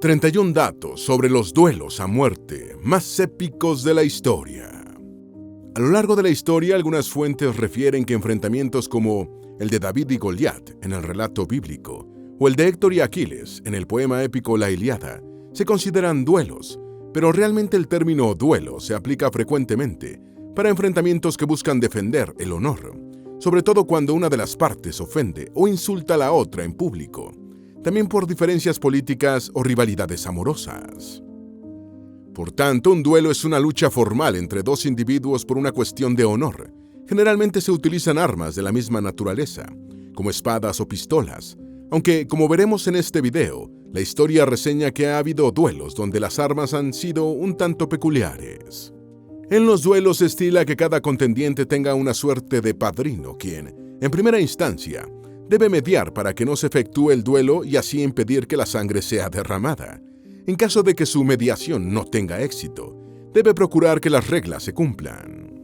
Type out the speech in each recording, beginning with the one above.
31 datos sobre los duelos a muerte más épicos de la historia. A lo largo de la historia, algunas fuentes refieren que enfrentamientos como el de David y Goliat en el relato bíblico o el de Héctor y Aquiles en el poema épico La Ilíada se consideran duelos, pero realmente el término duelo se aplica frecuentemente para enfrentamientos que buscan defender el honor, sobre todo cuando una de las partes ofende o insulta a la otra en público, también por diferencias políticas o rivalidades amorosas. Por tanto, un duelo es una lucha formal entre dos individuos por una cuestión de honor. Generalmente se utilizan armas de la misma naturaleza, como espadas o pistolas, aunque, como veremos en este video, la historia reseña que ha habido duelos donde las armas han sido un tanto peculiares. En los duelos se estila que cada contendiente tenga una suerte de padrino, quien, en primera instancia, debe mediar para que no se efectúe el duelo y así impedir que la sangre sea derramada. En caso de que su mediación no tenga éxito, debe procurar que las reglas se cumplan.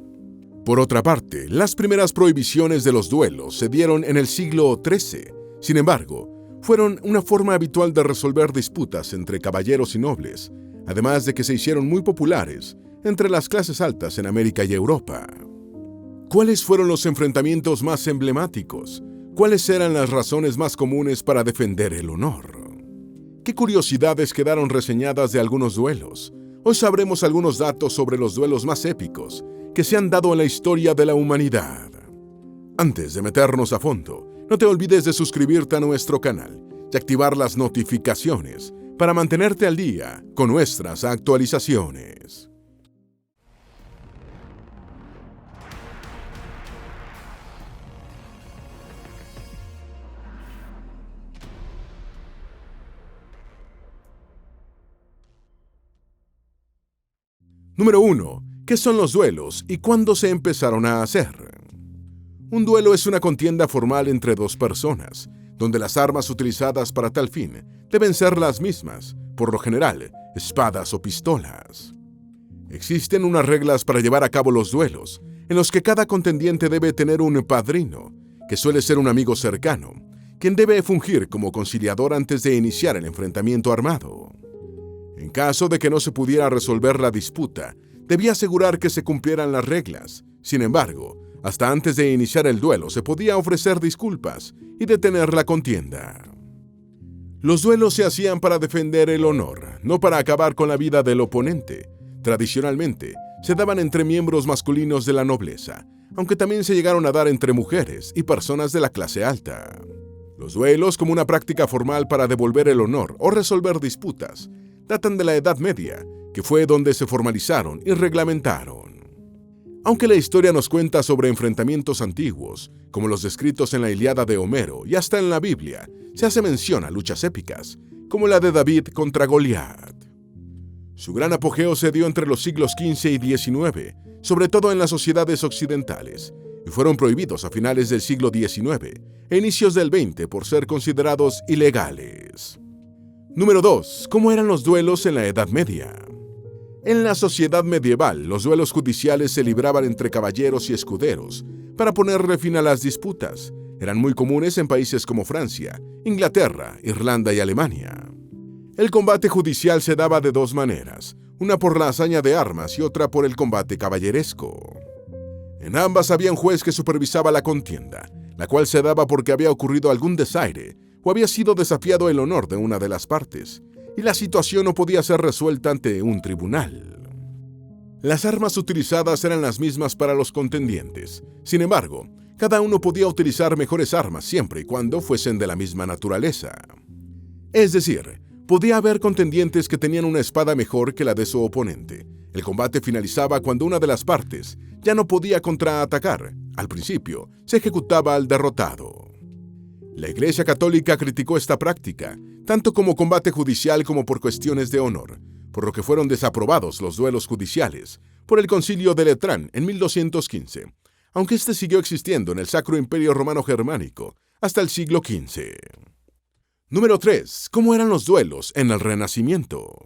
Por otra parte, las primeras prohibiciones de los duelos se dieron en el siglo XIII. Sin embargo, fueron una forma habitual de resolver disputas entre caballeros y nobles, además de que se hicieron muy populares entre las clases altas en América y Europa. ¿Cuáles fueron los enfrentamientos más emblemáticos? ¿Cuáles eran las razones más comunes para defender el honor? ¿Qué curiosidades quedaron reseñadas de algunos duelos? Hoy sabremos algunos datos sobre los duelos más épicos que se han dado en la historia de la humanidad. Antes de meternos a fondo, no te olvides de suscribirte a nuestro canal y activar las notificaciones para mantenerte al día con nuestras actualizaciones. Número 1. ¿Qué son los duelos y cuándo se empezaron a hacer? Un duelo es una contienda formal entre dos personas, donde las armas utilizadas para tal fin deben ser las mismas, por lo general, espadas o pistolas. Existen unas reglas para llevar a cabo los duelos, en los que cada contendiente debe tener un padrino, que suele ser un amigo cercano, quien debe fungir como conciliador antes de iniciar el enfrentamiento armado. En caso de que no se pudiera resolver la disputa, debía asegurar que se cumplieran las reglas. Sin embargo, hasta antes de iniciar el duelo se podía ofrecer disculpas y detener la contienda. Los duelos se hacían para defender el honor, no para acabar con la vida del oponente. Tradicionalmente, se daban entre miembros masculinos de la nobleza, aunque también se llegaron a dar entre mujeres y personas de la clase alta. Los duelos, como una práctica formal para devolver el honor o resolver disputas, datan de la Edad Media, que fue donde se formalizaron y reglamentaron. Aunque la historia nos cuenta sobre enfrentamientos antiguos, como los descritos en la Ilíada de Homero y hasta en la Biblia, se hace mención a luchas épicas, como la de David contra Goliat. Su gran apogeo se dio entre los siglos XV y XIX, sobre todo en las sociedades occidentales, y fueron prohibidos a finales del siglo XIX e inicios del XX por ser considerados ilegales. Número 2. ¿Cómo eran los duelos en la Edad Media? En la sociedad medieval, los duelos judiciales se libraban entre caballeros y escuderos para ponerle fin a las disputas. Eran muy comunes en países como Francia, Inglaterra, Irlanda y Alemania. El combate judicial se daba de dos maneras, una por la hazaña de armas y otra por el combate caballeresco. En ambas había un juez que supervisaba la contienda, la cual se daba porque había ocurrido algún desaire o había sido desafiado el honor de una de las partes, y la situación no podía ser resuelta ante un tribunal. Las armas utilizadas eran las mismas para los contendientes. Sin embargo, cada uno podía utilizar mejores armas siempre y cuando fuesen de la misma naturaleza. Es decir, podía haber contendientes que tenían una espada mejor que la de su oponente. El combate finalizaba cuando una de las partes ya no podía contraatacar. Al principio, se ejecutaba al derrotado. La Iglesia Católica criticó esta práctica, tanto como combate judicial como por cuestiones de honor, por lo que fueron desaprobados los duelos judiciales por el Concilio de Letrán en 1215, aunque este siguió existiendo en el Sacro Imperio Romano Germánico hasta el siglo XV. Número 3. ¿Cómo eran los duelos en el Renacimiento?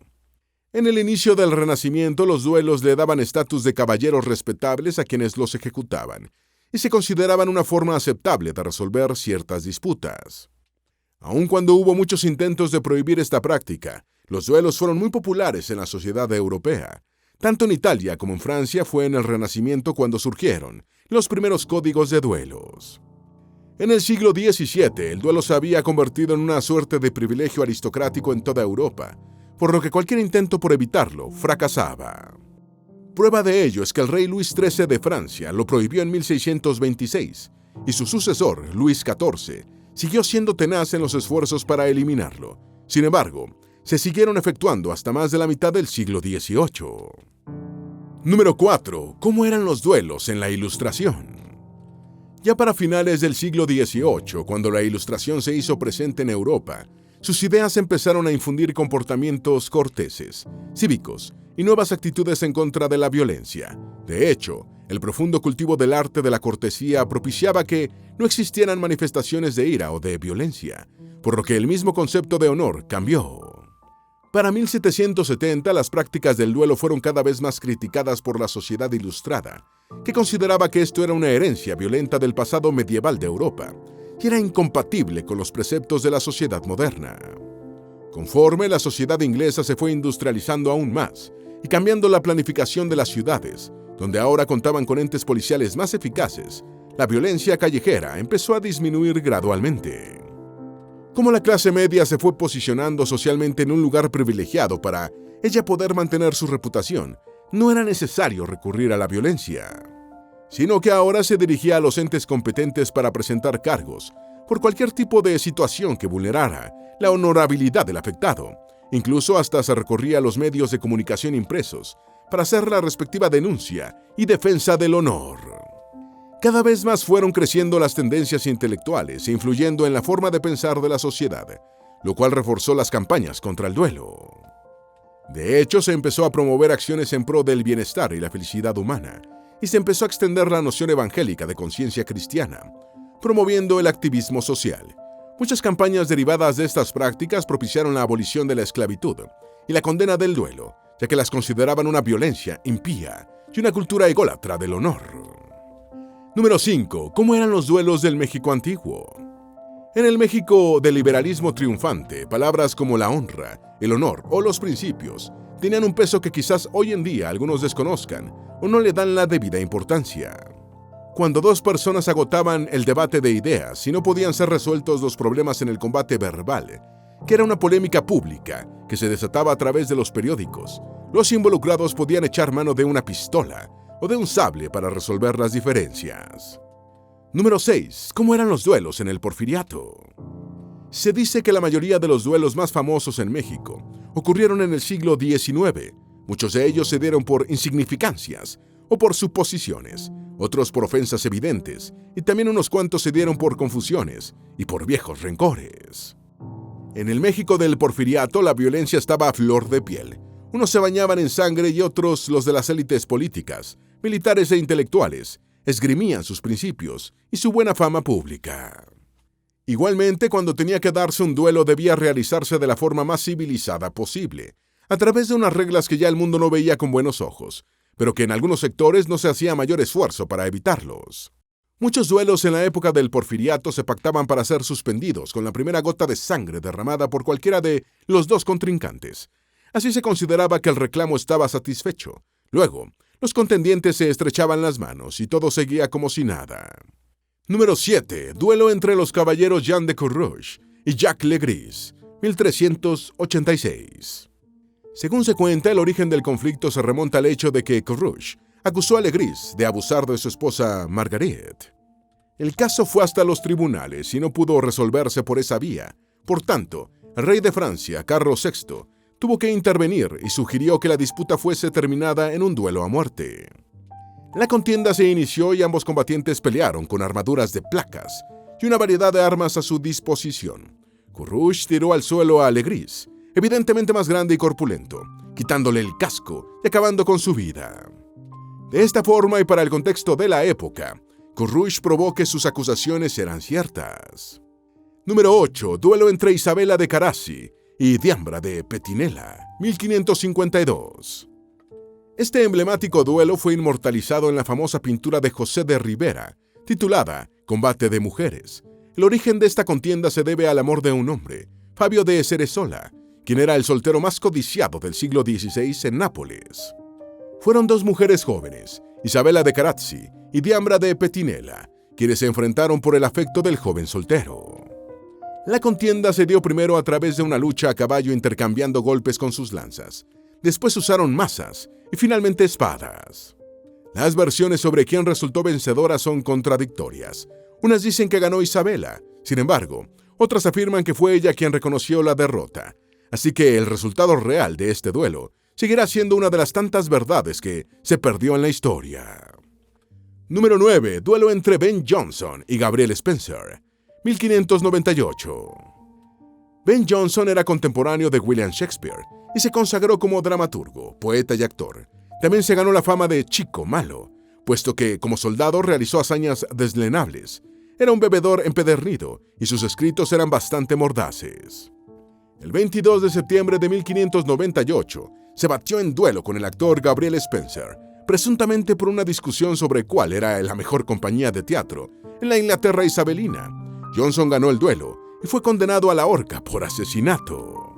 En el inicio del Renacimiento, los duelos le daban estatus de caballeros respetables a quienes los ejecutaban, y se consideraban una forma aceptable de resolver ciertas disputas. Aun cuando hubo muchos intentos de prohibir esta práctica, Los duelos fueron muy populares en la sociedad europea. Tanto en Italia como en Francia fue en el Renacimiento cuando surgieron los primeros códigos de duelos. En el siglo XVII, el duelo se había convertido en una suerte de privilegio aristocrático en toda Europa, por lo que cualquier intento por evitarlo fracasaba. Prueba de ello es que el rey Luis XIII de Francia lo prohibió en 1626, y su sucesor, Luis XIV, siguió siendo tenaz en los esfuerzos para eliminarlo. Sin embargo, se siguieron efectuando hasta más de la mitad del siglo XVIII. Número 4. ¿Cómo eran los duelos en la Ilustración? Ya para finales del siglo XVIII, cuando la Ilustración se hizo presente en Europa, sus ideas empezaron a infundir comportamientos corteses, cívicos y nuevas actitudes en contra de la violencia. De hecho, el profundo cultivo del arte de la cortesía propiciaba que no existieran manifestaciones de ira o de violencia, por lo que el mismo concepto de honor cambió. Para 1770, las prácticas del duelo fueron cada vez más criticadas por la sociedad ilustrada, que consideraba que esto era una herencia violenta del pasado medieval de Europa y era incompatible con los preceptos de la sociedad moderna. Conforme la sociedad inglesa se fue industrializando aún más y cambiando la planificación de las ciudades, donde ahora contaban con entes policiales más eficaces, la violencia callejera empezó a disminuir gradualmente. Como la clase media se fue posicionando socialmente en un lugar privilegiado para ella poder mantener su reputación, no era necesario recurrir a la violencia, sino que ahora se dirigía a los entes competentes para presentar cargos por cualquier tipo de situación que vulnerara la honorabilidad del afectado. Incluso hasta se recurría a los medios de comunicación impresos para hacer la respectiva denuncia y defensa del honor. Cada vez más fueron creciendo las tendencias intelectuales e influyendo en la forma de pensar de la sociedad, lo cual reforzó las campañas contra el duelo. De hecho, se empezó a promover acciones en pro del bienestar y la felicidad humana, y se empezó a extender la noción evangélica de conciencia cristiana, promoviendo el activismo social. Muchas campañas derivadas de estas prácticas propiciaron la abolición de la esclavitud y la condena del duelo, ya que las consideraban una violencia impía y una cultura ególatra del honor. Número 5. ¿Cómo eran los duelos del México antiguo? En el México del liberalismo triunfante, palabras como la honra, el honor o los principios tenían un peso que quizás hoy en día algunos desconozcan o no le dan la debida importancia. Cuando dos personas agotaban el debate de ideas y no podían ser resueltos los problemas en el combate verbal, que era una polémica pública que se desataba a través de los periódicos, los involucrados podían echar mano de una pistola o de un sable para resolver las diferencias. Número 6. ¿Cómo eran los duelos en el Porfiriato? Se dice que la mayoría de los duelos más famosos en México ocurrieron en el siglo XIX. Muchos de ellos se dieron por insignificancias o por suposiciones, otros por ofensas evidentes, y también unos cuantos se dieron por confusiones y por viejos rencores. En el México del Porfiriato la violencia estaba a flor de piel. Unos se bañaban en sangre y otros, los de las élites políticas, militares e intelectuales, esgrimían sus principios y su buena fama pública. Igualmente, cuando tenía que darse un duelo debía realizarse de la forma más civilizada posible, a través de unas reglas que ya el mundo no veía con buenos ojos, pero que en algunos sectores no se hacía mayor esfuerzo para evitarlos. Muchos duelos en la época del Porfiriato se pactaban para ser suspendidos con la primera gota de sangre derramada por cualquiera de los dos contrincantes. Así se consideraba que el reclamo estaba satisfecho. Luego, los contendientes se estrechaban las manos y todo seguía como si nada. Número 7. Duelo entre los caballeros Jean de Courrouges y Jacques Legris, 1386. Según se cuenta, el origen del conflicto se remonta al hecho de que Courrouges acusó a Legris de abusar de su esposa Marguerite. El caso fue hasta los tribunales y no pudo resolverse por esa vía. Por tanto, el rey de Francia, Carlos VI, tuvo que intervenir y sugirió que la disputa fuese terminada en un duelo a muerte. La contienda se inició y ambos combatientes pelearon con armaduras de placas y una variedad de armas a su disposición. Courrouges tiró al suelo a Legris, evidentemente más grande y corpulento, quitándole el casco y acabando con su vida. De esta forma y para el contexto de la época, Courrouges probó que sus acusaciones eran ciertas. Número 8. Duelo entre Isabela de Carassi y Diambra de Petinella, 1552. Este emblemático duelo fue inmortalizado en la famosa pintura de José de Rivera, titulada Combate de Mujeres. El origen de esta contienda se debe al amor de un hombre, Fabio de Cerezola, quien era el soltero más codiciado del siglo XVI en Nápoles. Fueron dos mujeres jóvenes, Isabella de Carazzi y Diambra de Petinella, quienes se enfrentaron por el afecto del joven soltero. La contienda se dio primero a través de una lucha a caballo intercambiando golpes con sus lanzas. Después usaron mazas y finalmente espadas. Las versiones sobre quién resultó vencedora son contradictorias. Unas dicen que ganó Isabella, sin embargo, otras afirman que fue ella quien reconoció la derrota. Así que el resultado real de este duelo seguirá siendo una de las tantas verdades que se perdió en la historia. Número 9. Duelo entre Ben Jonson y Gabriel Spencer, 1598. Ben Jonson era contemporáneo de William Shakespeare y se consagró como dramaturgo, poeta y actor. También se ganó la fama de chico malo, puesto que, como soldado, realizó hazañas deslenables. Era un bebedor empedernido y sus escritos eran bastante mordaces. El 22 de septiembre de 1598 se batió en duelo con el actor Gabriel Spencer, presuntamente por una discusión sobre cuál era la mejor compañía de teatro en la Inglaterra isabelina. Jonson ganó el duelo y fue condenado a la horca por asesinato.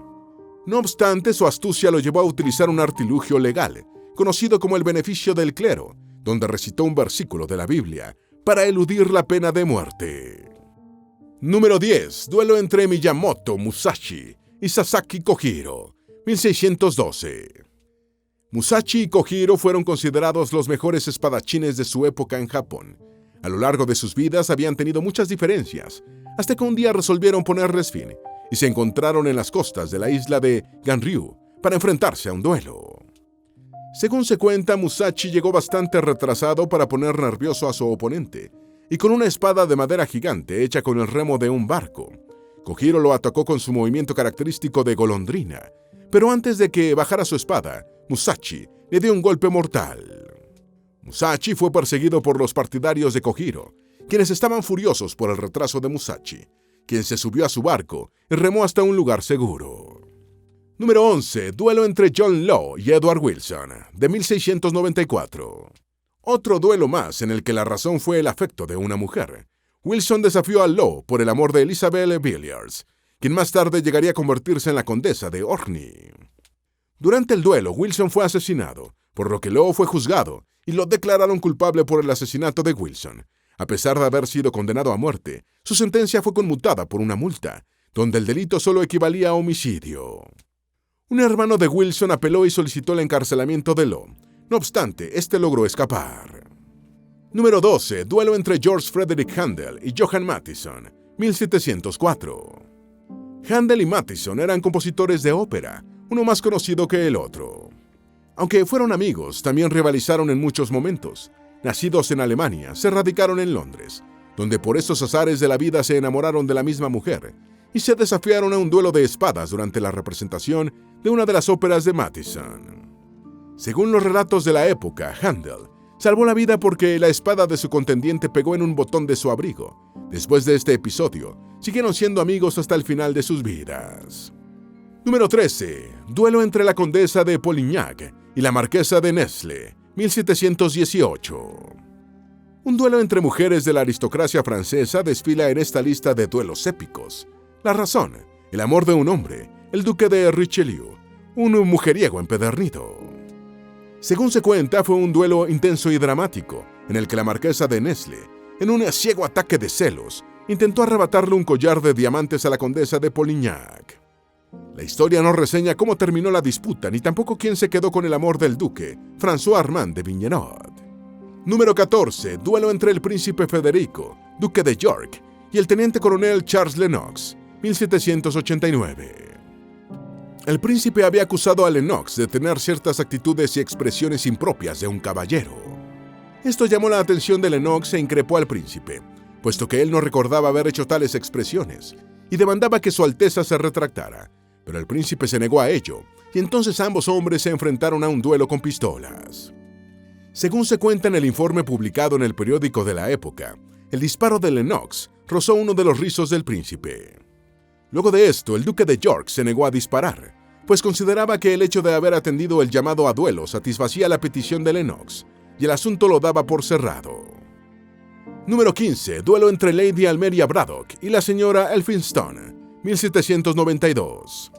No obstante, su astucia lo llevó a utilizar un artilugio legal, conocido como el beneficio del clero, donde recitó un versículo de la Biblia para eludir la pena de muerte. Número 10. Duelo entre Miyamoto Musashi y Sasaki Kojiro, 1612. Musashi y Kojiro fueron considerados los mejores espadachines de su época en Japón. A lo largo de sus vidas habían tenido muchas diferencias, hasta que un día resolvieron ponerles fin y se encontraron en las costas de la isla de Ganryu para enfrentarse a un duelo. Según se cuenta, Musashi llegó bastante retrasado para poner nervioso a su oponente, y con una espada de madera gigante hecha con el remo de un barco. Kojiro lo atacó con su movimiento característico de golondrina, pero antes de que bajara su espada, Musashi le dio un golpe mortal. Musashi fue perseguido por los partidarios de Kojiro, quienes estaban furiosos por el retraso de Musashi, quien se subió a su barco y remó hasta un lugar seguro. Número 11. Duelo entre John Law y Edward Wilson, de 1694. Otro duelo más en el que la razón fue el afecto de una mujer. Wilson desafió a Law por el amor de Elizabeth Villiers, quien más tarde llegaría a convertirse en la condesa de Orkney. Durante el duelo, Wilson fue asesinado, por lo que Law fue juzgado y lo declararon culpable por el asesinato de Wilson. A pesar de haber sido condenado a muerte, su sentencia fue conmutada por una multa, donde el delito solo equivalía a homicidio. Un hermano de Wilson apeló y solicitó el encarcelamiento de Law. No obstante, este logró escapar. Número 12. Duelo entre George Frederick Handel y Johann Mattheson, 1704. Handel y Mattheson eran compositores de ópera, uno más conocido que el otro. Aunque fueron amigos, también rivalizaron en muchos momentos. Nacidos en Alemania, se radicaron en Londres, donde por esos azares de la vida se enamoraron de la misma mujer y se desafiaron a un duelo de espadas durante la representación de una de las óperas de Mattheson. Según los relatos de la época, Handel salvó la vida porque la espada de su contendiente pegó en un botón de su abrigo. Después de este episodio, siguieron siendo amigos hasta el final de sus vidas. Número 13. Duelo entre la condesa de Polignac y la marquesa de Nesle, 1718. Un duelo entre mujeres de la aristocracia francesa desfila en esta lista de duelos épicos. La razón, el amor de un hombre, el duque de Richelieu, un mujeriego empedernido. Según se cuenta, fue un duelo intenso y dramático, en el que la marquesa de Nesle, en un ciego ataque de celos, intentó arrebatarle un collar de diamantes a la condesa de Polignac. La historia no reseña cómo terminó la disputa, ni tampoco quién se quedó con el amor del duque, François Armand de Vignerot. Número 14. Duelo entre el príncipe Federico, duque de York, y el teniente coronel Charles Lennox, 1789. El príncipe había acusado a Lennox de tener ciertas actitudes y expresiones impropias de un caballero. Esto llamó la atención de Lennox e increpó al príncipe, puesto que él no recordaba haber hecho tales expresiones, y demandaba que su Alteza se retractara, pero el príncipe se negó a ello, y entonces ambos hombres se enfrentaron a un duelo con pistolas. Según se cuenta en el informe publicado en el periódico de la época, el disparo de Lennox rozó uno de los rizos del príncipe. Luego de esto, el duque de York se negó a disparar, pues consideraba que el hecho de haber atendido el llamado a duelo satisfacía la petición de Lennox, y el asunto lo daba por cerrado. Número 15. Duelo entre Lady Almeria Braddock y la señora Elphinstone, 1792.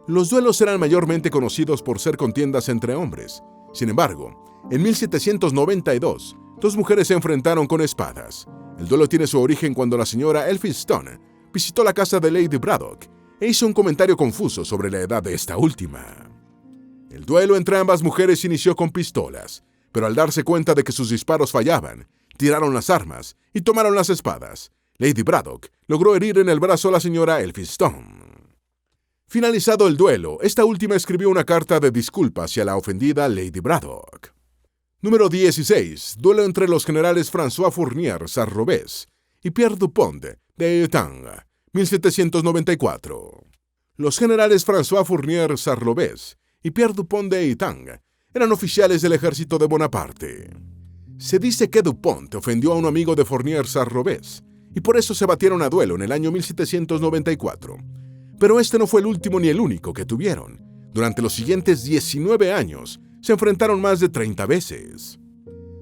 Los duelos eran mayormente conocidos por ser contiendas entre hombres. Sin embargo, en 1792, dos mujeres se enfrentaron con espadas. El duelo tiene su origen cuando la señora Elphinstone visitó la casa de Lady Braddock e hizo un comentario confuso sobre la edad de esta última. El duelo entre ambas mujeres inició con pistolas, pero al darse cuenta de que sus disparos fallaban, tiraron las armas y tomaron las espadas. Lady Braddock logró herir en el brazo a la señora Elphinstone. Finalizado el duelo, esta última escribió una carta de disculpa hacia la ofendida Lady Braddock. Número 16. Duelo entre los generales François Fournier Sarrobés y Pierre Dupont d'Étang, 1794. Los generales François Fournier Sarrobés y Pierre Dupont d'Étang eran oficiales del ejército de Bonaparte. Se dice que Dupont ofendió a un amigo de Fournier Sarrobés y por eso se batieron a duelo en el año 1794. Pero este no fue el último ni el único que tuvieron. Durante los siguientes 19 años, se enfrentaron más de 30 veces.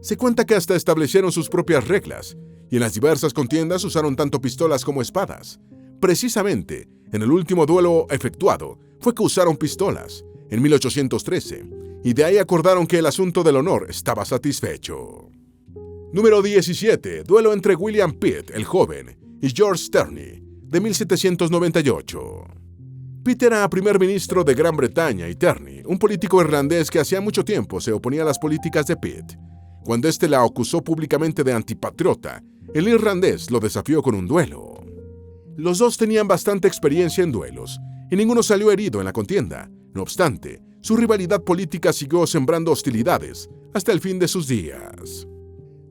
Se cuenta que hasta establecieron sus propias reglas, y en las diversas contiendas usaron tanto pistolas como espadas. Precisamente, en el último duelo efectuado, fue que usaron pistolas, en 1813, y de ahí acordaron que el asunto del honor estaba satisfecho. Número 17. Duelo entre William Pitt, el joven, y George Terney, de 1798. Pitt era primer ministro de Gran Bretaña y Terney, un político irlandés que hacía mucho tiempo se oponía a las políticas de Pitt. Cuando éste la acusó públicamente de antipatriota, el irlandés lo desafió con un duelo. Los dos tenían bastante experiencia en duelos, y ninguno salió herido en la contienda. No obstante, su rivalidad política siguió sembrando hostilidades hasta el fin de sus días.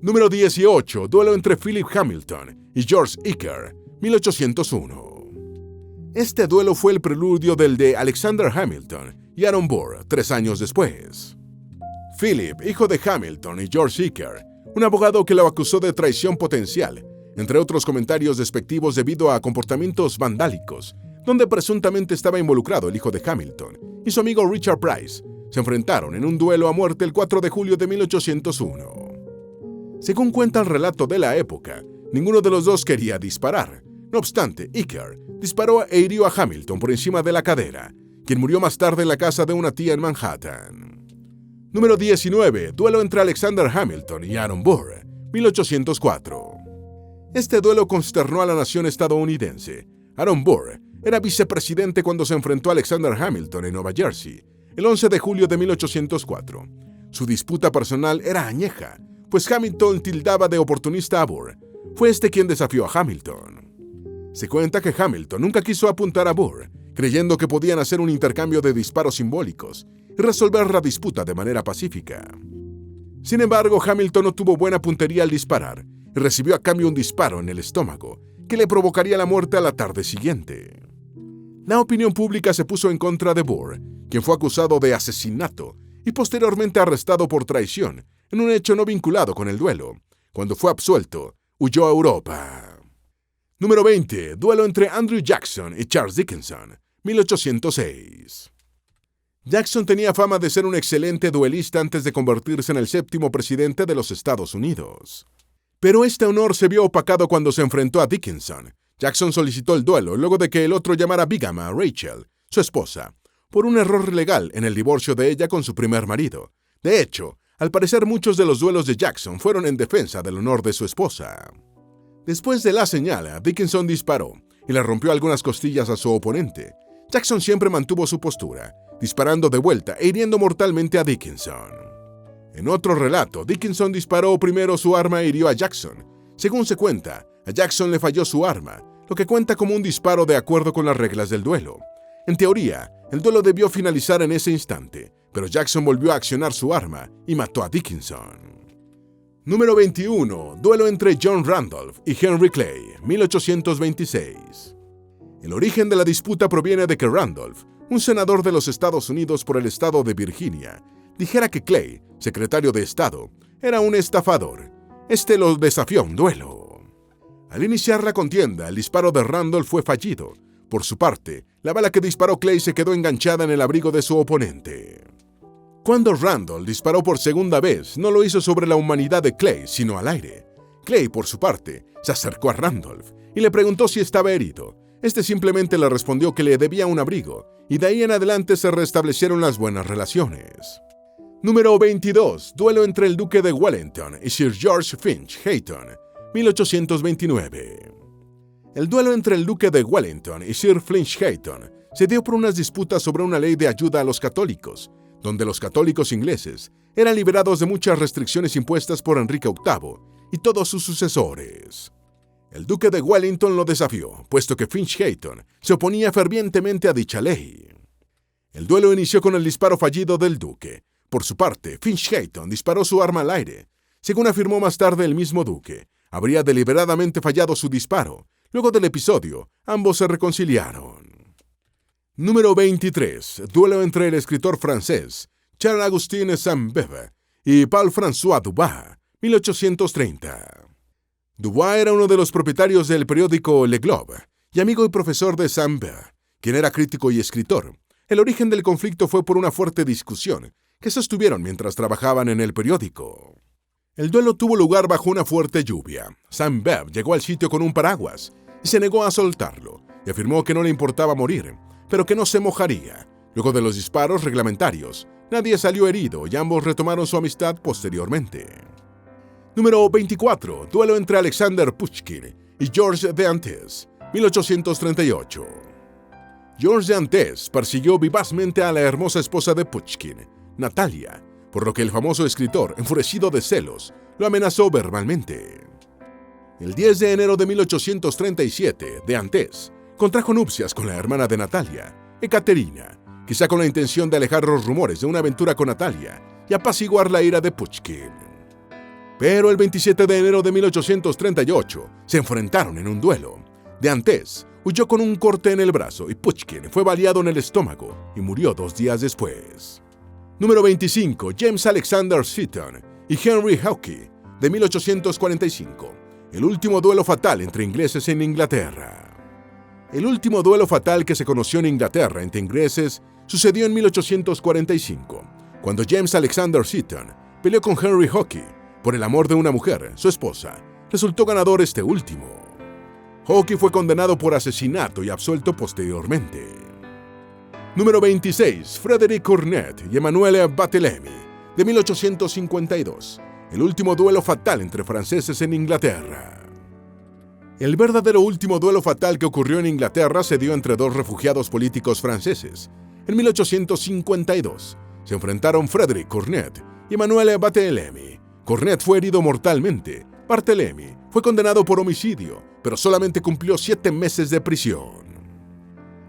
Número 18. Duelo entre Philip Hamilton y George Hooker, 1801. Este duelo fue el preludio del de Alexander Hamilton y Aaron Burr 3 años después. Philip, hijo de Hamilton y George Hooker, un abogado que lo acusó de traición potencial, entre otros comentarios despectivos debido a comportamientos vandálicos, donde presuntamente estaba involucrado el hijo de Hamilton y su amigo Richard Price, se enfrentaron en un duelo a muerte el 4 de julio de 1801. Según cuenta el relato de la época, ninguno de los dos quería disparar. No obstante, Hooker disparó e hirió a Hamilton por encima de la cadera, quien murió más tarde en la casa de una tía en Manhattan. Número 19. Duelo entre Alexander Hamilton y Aaron Burr, 1804. Este duelo consternó a la nación estadounidense. Aaron Burr era vicepresidente cuando se enfrentó a Alexander Hamilton en Nueva Jersey, el 11 de julio de 1804. Su disputa personal era añeja, pues Hamilton tildaba de oportunista a Burr. Fue este quien desafió a Hamilton. Se cuenta que Hamilton nunca quiso apuntar a Burr, creyendo que podían hacer un intercambio de disparos simbólicos y resolver la disputa de manera pacífica. Sin embargo, Hamilton no tuvo buena puntería al disparar y recibió a cambio un disparo en el estómago que le provocaría la muerte a la tarde siguiente. La opinión pública se puso en contra de Burr, quien fue acusado de asesinato y posteriormente arrestado por traición en un hecho no vinculado con el duelo. Cuando fue absuelto, huyó a Europa. Número 20. Duelo entre Andrew Jackson y Charles Dickinson, 1806. Jackson tenía fama de ser un excelente duelista antes de convertirse en el 7º presidente de los Estados Unidos. Pero este honor se vio opacado cuando se enfrentó a Dickinson. Jackson solicitó el duelo luego de que el otro llamara Bingham a Rachel, su esposa, por un error legal en el divorcio de ella con su primer marido. De hecho, al parecer muchos de los duelos de Jackson fueron en defensa del honor de su esposa. Después de la señal, Dickinson disparó y le rompió algunas costillas a su oponente. Jackson siempre mantuvo su postura, disparando de vuelta e hiriendo mortalmente a Dickinson. En otro relato, Dickinson disparó primero su arma e hirió a Jackson. Según se cuenta, a Jackson le falló su arma, lo que cuenta como un disparo de acuerdo con las reglas del duelo. En teoría, el duelo debió finalizar en ese instante, pero Jackson volvió a accionar su arma y mató a Dickinson. Número 21. Duelo entre John Randolph y Henry Clay, 1826. El origen de la disputa proviene de que Randolph, un senador de los Estados Unidos por el estado de Virginia, dijera que Clay, secretario de Estado, era un estafador. Este lo desafió a un duelo. Al iniciar la contienda, el disparo de Randolph fue fallido. Por su parte, la bala que disparó Clay se quedó enganchada en el abrigo de su oponente. Cuando Randolph disparó por segunda vez, no lo hizo sobre la humanidad de Clay, sino al aire. Clay, por su parte, se acercó a Randolph y le preguntó si estaba herido. Este simplemente le respondió que le debía un abrigo, y de ahí en adelante se restablecieron las buenas relaciones. Número 22. Duelo entre el Duque de Wellington y Sir George Finch Hayton, 1829. El duelo entre el Duque de Wellington y Sir Finch Hayton se dio por unas disputas sobre una ley de ayuda a los católicos, donde los católicos ingleses eran liberados de muchas restricciones impuestas por Enrique VIII y todos sus sucesores. El Duque de Wellington lo desafió, puesto que Finch Hayton se oponía fervientemente a dicha ley. El duelo inició con el disparo fallido del Duque. Por su parte, Finch Hayton disparó su arma al aire. Según afirmó más tarde el mismo Duque, habría deliberadamente fallado su disparo. Luego del episodio, ambos se reconciliaron. Número 23. Duelo entre el escritor francés Charles-Augustin Sainte-Beuve y Paul-François Dubois, 1830. Dubois era uno de los propietarios del periódico Le Globe y amigo y profesor de Sainte-Beuve, quien era crítico y escritor. El origen del conflicto fue por una fuerte discusión que sostuvieron mientras trabajaban en el periódico. El duelo tuvo lugar bajo una fuerte lluvia. Sainte-Beuve llegó al sitio con un paraguas y se negó a soltarlo, y afirmó que no le importaba morir, pero que no se mojaría. Luego de los disparos reglamentarios, nadie salió herido y ambos retomaron su amistad posteriormente. Número 24. Duelo entre Alexander Pushkin y Georges d'Anthès, 1838. Georges d'Anthès persiguió vivazmente a la hermosa esposa de Pushkin, Natalia, por lo que el famoso escritor, enfurecido de celos, lo amenazó verbalmente. El 10 de enero de 1837, d'Anthès contrajo nupcias con la hermana de Natalia, Ekaterina, quizá con la intención de alejar los rumores de una aventura con Natalia y apaciguar la ira de Pushkin. Pero el 27 de enero de 1838 se enfrentaron en un duelo. D'Anthès huyó con un corte en el brazo y Pushkin fue baleado en el estómago y murió 2 días después. Número 25. James Alexander Seton y Henry Hawke, de 1845. El último duelo fatal entre ingleses en Inglaterra. El último duelo fatal que se conoció en Inglaterra entre ingleses sucedió en 1845, cuando James Alexander Seton peleó con Henry Hawke por el amor de una mujer, su esposa. Resultó ganador este último. Hawke fue condenado por asesinato y absuelto posteriormente. Número 26. Frederick Cornet y Emmanuel Barthélemy, de 1852. El último duelo fatal entre franceses en Inglaterra. El verdadero último duelo fatal que ocurrió en Inglaterra se dio entre dos refugiados políticos franceses. En 1852 se enfrentaron Frederick Cornet y Emmanuel Barthélemy. Cornet fue herido mortalmente. Barthélemy fue condenado por homicidio, pero solamente cumplió 7 meses de prisión.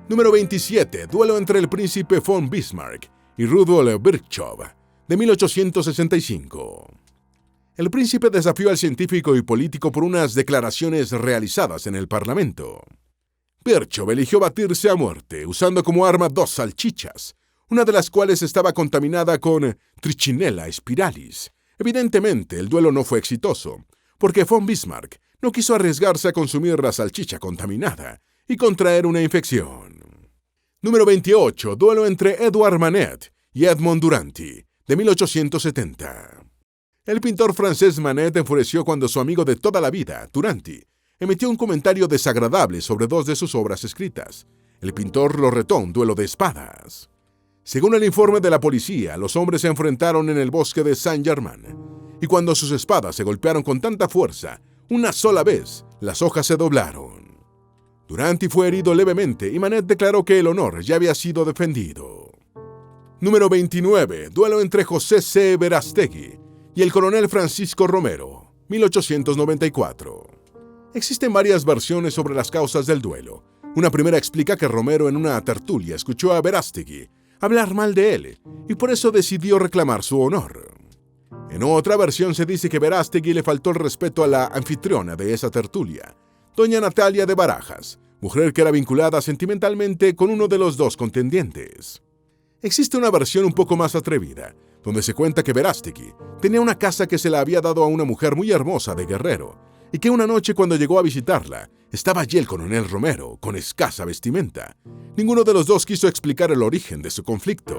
Número 27. Duelo entre el príncipe von Bismarck y Rudolf Virchow, de 1865. El príncipe desafió al científico y político por unas declaraciones realizadas en el Parlamento. Virchow eligió batirse a muerte, usando como arma 2 salchichas, una de las cuales estaba contaminada con Trichinella spiralis. Evidentemente, el duelo no fue exitoso, porque von Bismarck no quiso arriesgarse a consumir la salchicha contaminada y contraer una infección. Número 28. Duelo entre Edouard Manet y Edmond Duranty, de 1870. El pintor francés Manet enfureció cuando su amigo de toda la vida, Duranty, emitió un comentario desagradable sobre 2 de sus obras escritas. El pintor lo retó a un duelo de espadas. Según el informe de la policía, los hombres se enfrentaron en el bosque de Saint-Germain, y cuando sus espadas se golpearon con tanta fuerza, una sola vez, las hojas se doblaron. Duranty fue herido levemente y Manet declaró que el honor ya había sido defendido. Número 29. Duelo entre José C. Verástegui y el coronel Francisco Romero, 1894. Existen varias versiones sobre las causas del duelo. Una primera explica que Romero en una tertulia escuchó a Verástegui hablar mal de él y por eso decidió reclamar su honor. En otra versión se dice que Verástegui le faltó el respeto a la anfitriona de esa tertulia, doña Natalia de Barajas, mujer que era vinculada sentimentalmente con uno de los 2 contendientes. Existe una versión un poco más atrevida, donde se cuenta que Verástegui tenía una casa que se la había dado a una mujer muy hermosa de Guerrero, y que una noche cuando llegó a visitarla, estaba allí el coronel Romero, con escasa vestimenta. Ninguno de los 2 quiso explicar el origen de su conflicto.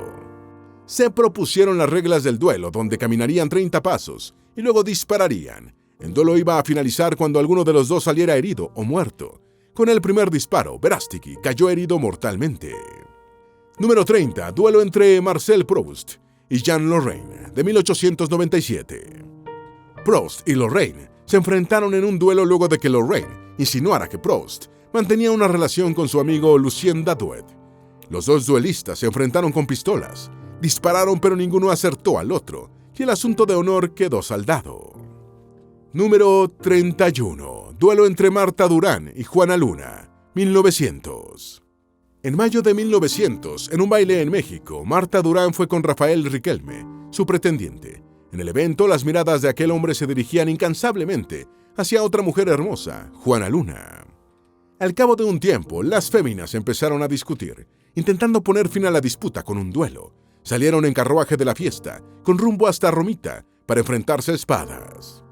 Se propusieron las reglas del duelo, donde caminarían 30 pasos y luego dispararían. El duelo iba a finalizar cuando alguno de los 2 saliera herido o muerto. Con el primer disparo, Verástegui cayó herido mortalmente. Número 30. Duelo entre Marcel Proust y Jean Lorrain, de 1897. Proust y Lorrain se enfrentaron en un duelo luego de que Lorrain insinuara que Proust mantenía una relación con su amigo Lucien Dadouet. Los dos duelistas se enfrentaron con pistolas, dispararon pero ninguno acertó al otro y el asunto de honor quedó saldado. Número 31. Duelo entre Marta Durán y Juana Luna, 1900. En mayo de 1900, en un baile en México, Marta Durán fue con Rafael Riquelme, su pretendiente. En el evento, las miradas de aquel hombre se dirigían incansablemente hacia otra mujer hermosa, Juana Luna. Al cabo de un tiempo, las féminas empezaron a discutir, intentando poner fin a la disputa con un duelo. Salieron en carruaje de la fiesta, con rumbo hasta Romita, para enfrentarse a espadas.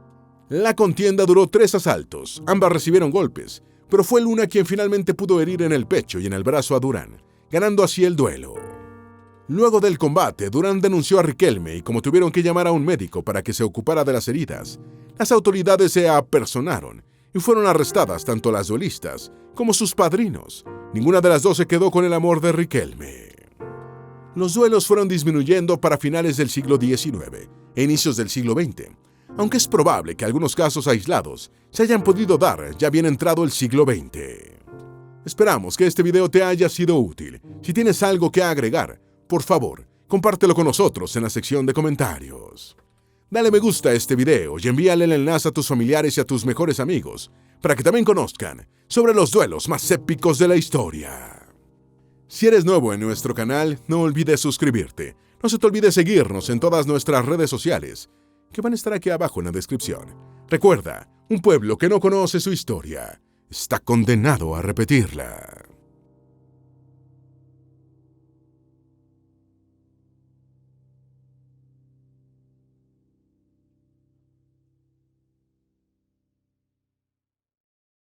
La contienda duró 3 asaltos, ambas recibieron golpes, pero fue Luna quien finalmente pudo herir en el pecho y en el brazo a Durán, ganando así el duelo. Luego del combate, Durán denunció a Riquelme y como tuvieron que llamar a un médico para que se ocupara de las heridas, las autoridades se apersonaron y fueron arrestadas tanto las duelistas como sus padrinos. Ninguna de las dos se quedó con el amor de Riquelme. Los duelos fueron disminuyendo para finales del siglo XIX e inicios del siglo XX, aunque es probable que algunos casos aislados se hayan podido dar ya bien entrado el siglo XX. Esperamos que este video te haya sido útil. Si tienes algo que agregar, por favor, compártelo con nosotros en la sección de comentarios. Dale me gusta a este video y envíale el enlace a tus familiares y a tus mejores amigos para que también conozcan sobre los duelos más épicos de la historia. Si eres nuevo en nuestro canal, no olvides suscribirte. No se te olvide seguirnos en todas nuestras redes sociales, que van a estar aquí abajo en la descripción. Recuerda, un pueblo que no conoce su historia está condenado a repetirla.